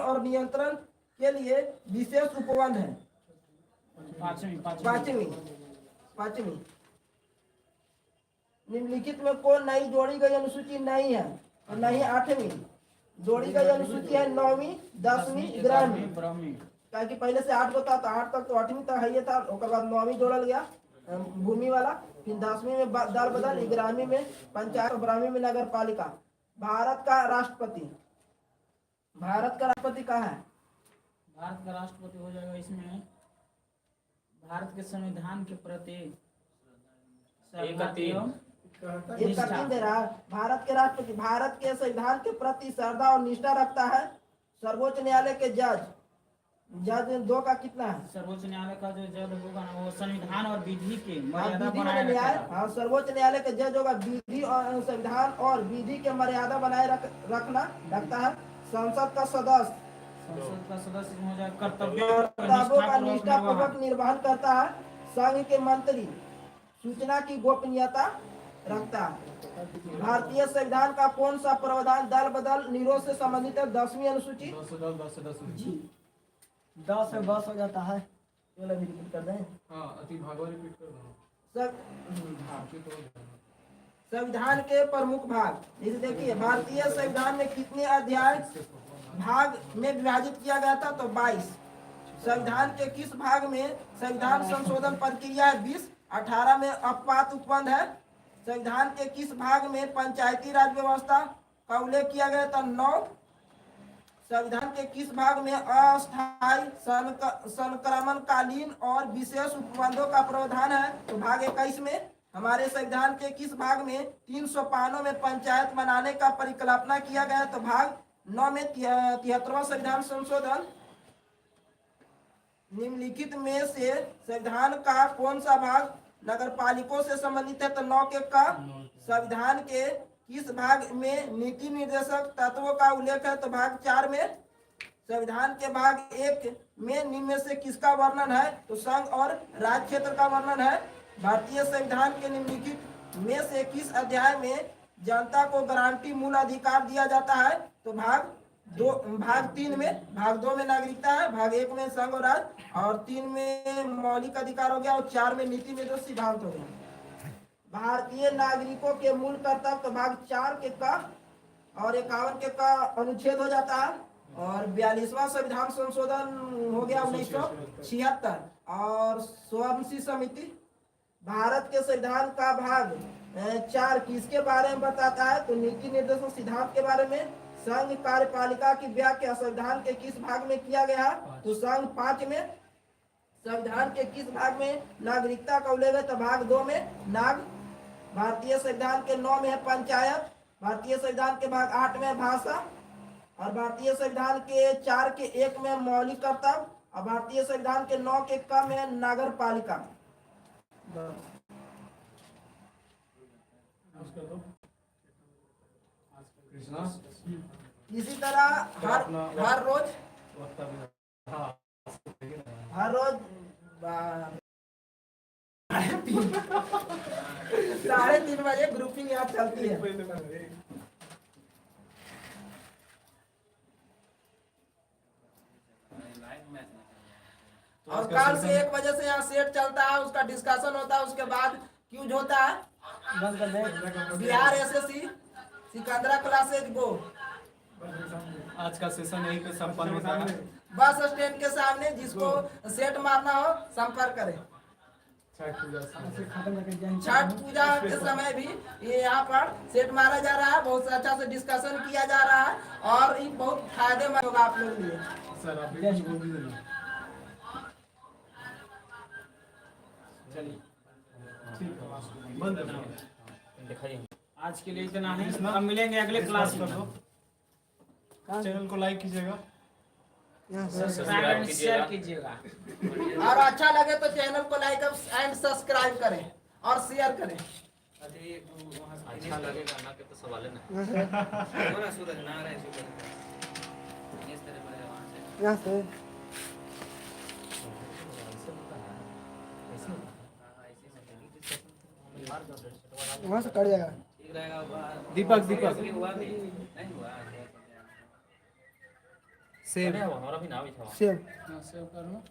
और नियंत्रण के लिए विशेष उपबंध है। पांचवी निम्नलिखित में कौन नई जोड़ी गई अनुसूची नहीं है और नहीं 8वीं जोड़ी गई अनुसूची है 9वीं 10वीं 11वीं। ताकि पहले से 8 होता तो 8 तक तो 8वीं तक है ये था, उसके बाद 9वीं जोड़ल गया भूमि वाला, फिर 10वीं में दल बदल, 11वीं में पंचायत और 12वीं में नगर पालिका। भारत का राष्ट्रपति कहाँ है? भारत का राष्ट्रपति हो जाएगा इसमें भारत के संविधान के प्रति दे रहा है। भारत के राष्ट्रपति भारत के संविधान के प्रति श्रद्धा और निष्ठा रखता है। सर्वोच्च न्यायालय के जज 2 का कितना है? सर्वोच्च न्यायालय का जो जज होगा ना वो संविधान और विधि के मर्यादा बनाए रखेगा। हाँ, सर्वोच्च न्यायालय के जज होगा विधि और संविधान और विधि के मर्यादा बनाए रखता है। संसद का सदस्य हो जाए कर्तव्यों का निष्ठापूर्वक निर्वहन करता है। संघ के मंत्री सूचना की गोपनीयता रखता है। भारतीय संविधान का कौन सा प्रावधान दल बदल निरोध से संबंधित है? 10वीं अनुसूची। 10 से 10 हो जाता है। रिपीट कर दें। संविधान के प्रमुख भाग जैसे देखिए, भारतीय संविधान में कितने अध्याय भाग में विभाजित किया गया था? तो 22। संविधान के किस भाग में संविधान संशोधन प्रक्रिया है? 20। 18 में अपवाद उपबंध है। संविधान के किस भाग में पंचायती राज व्यवस्था का उल्लेख किया गया था? 9। संविधान के किस भाग में अस्थायी संक्रमणकालीन और विशेष उपबंधों का प्रावधान है? तो भाग 21 में। हमारे संविधान के किस भाग में 300 पानों में पंचायत बनाने का परिकल्पना किया गया है? तो भाग 9 में 73वां संविधान संशोधन। निम्नलिखित में से संविधान का कौन सा भाग नगर पालिकों से संबंधित है? तो 9 के का। संविधान के किस भाग में नीति निर्देशक तत्वों का उल्लेख है? तो भाग 4 में। संविधान के भाग 1 में निम्न में से किसका वर्णन है? तो संघ और राज्य क्षेत्र का वर्णन है। भारतीय संविधान के निम्नलिखित में से किस अध्याय में जनता को गारंटी मूल अधिकार दिया जाता है? तो भाग 3 में। भाग 2 में नागरिकता है, भाग 1 में संघ और राज्य, और 3 में मौलिक अधिकार हो गया, और 4 में नीति में जो सिद्धांत हो गया। भारतीय नागरिकों के मूल कर्तव्य तो भाग 4 के का और 51 के का अनुच्छेद हो जाता है। और 42वां संविधान संशोधन हो गया 1976। और 16वीं समिति। भारत के संविधान का भाग 4 किसके बारे में बताता है? तो नीति निर्देशक सिद्धांत के बारे में। संघ कार्यपालिका की व्याख्या संविधान के किस भाग में किया गया? तो संघ 5 में। संविधान के किस भाग में नागरिकता का उल्लेख है? तो भाग 2 में नाग। भारतीय संविधान के 9 में है पंचायत। भारतीय संविधान के भाग 8 में भाषा। और भारतीय संविधान के 4 के 1 में मौलिक कर्तव्य। और भारतीय संविधान के 9 के क में नगर पालिका। इसी तरह हर रोज 3:30 बजे ग्रुपिंग यहाँ चलती है। और कल से 1 बजे से यहाँ सेट चलता है, उसका डिस्कशन होता है, उसके बाद क्यूज होता है। बिहार एसएससी सिकंदरा क्लासेज गो। आज का सेशन यहीं पे संपन्न होता है। बस स्टैंड के सामने जिसको सेट मारना हो संपर्क करें। छठ पूजा के समय भी ये यहाँ पर सेट मारा जा रहा है, बहुत अच्छा से डिस्कशन किया जा रहा है और ये बहुत फायदेमंद होगा आप लोगों के लिए। सर आप बोल दीजिए। आज के लिए इतना ही। हम मिलेंगे अगले क्लास में। चैनल को लाइक कीजिएगा, सब्सक्राइब शेयर कीजिएगा, और अच्छा लगे तो चैनल को लाइक एंड सब्सक्राइब करें और शेयर करें। अच्छा लगेगा ना कि तो सवाल है ना सूरज ना रहे इस तरह यहाँ से वहाँ से कट जाएगा। दीपक सेव बढ़िया हुआ, हमारा भी नाम ही था वहाँ। सेव हाँ, सेव करूँ